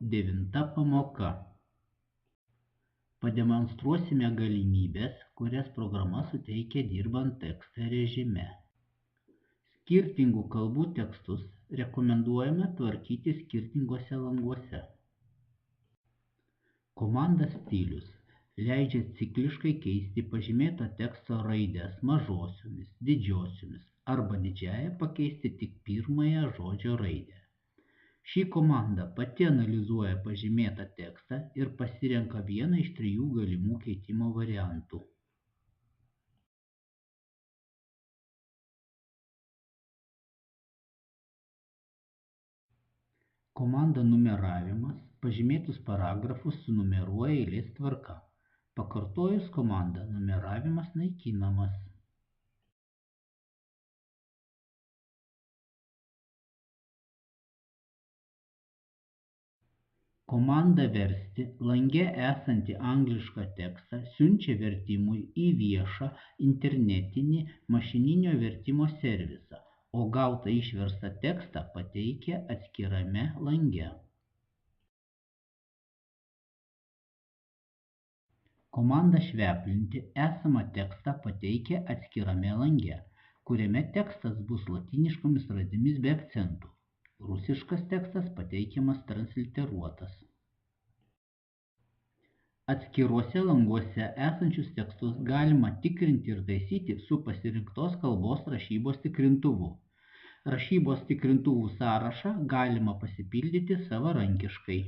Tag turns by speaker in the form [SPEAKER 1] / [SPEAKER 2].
[SPEAKER 1] 9 pamoka. Pademonstruosime galimybes, kurias programa suteikia dirbant tekstą režime. Skirtingų kalbų tekstus rekomenduojame tvarkyti skirtingose languose. Komanda stilius leidžia cikliškai keisti pažymėto teksto raides mažosiomis, didžiosiomis arba didžiąją pakeisti tik pirmąją žodžio raidę. Ši komanda pati analizuoja pažymėtą tekstą ir pasirenka vieną iš 3 galimų keitimo variantų. Komanda numeravimas pažymėtus paragrafus sunumeruoja eilės tvarka. Pakartojus komandą numeravimas naikinamas. Komanda versti lange esantį anglišką tekstą siunčia vertimui į viešą internetinį mašininio vertimo servisą, o gautą išverstą tekstą pateikia atskirame lange. Komanda šveplinti esamą tekstą pateikia atskirame lange, kuriame tekstas bus lotyniškomis raidėmis be akcentų. Rusiškas tekstas pateikiamas transliteruotas. Atskiruose languose esančius tekstus galima tikrinti ir taisyti su pasirinktos kalbos rašybos tikrintuvu. Rašybos tikrintuvų sąrašą galima pasipildyti savarankiškai.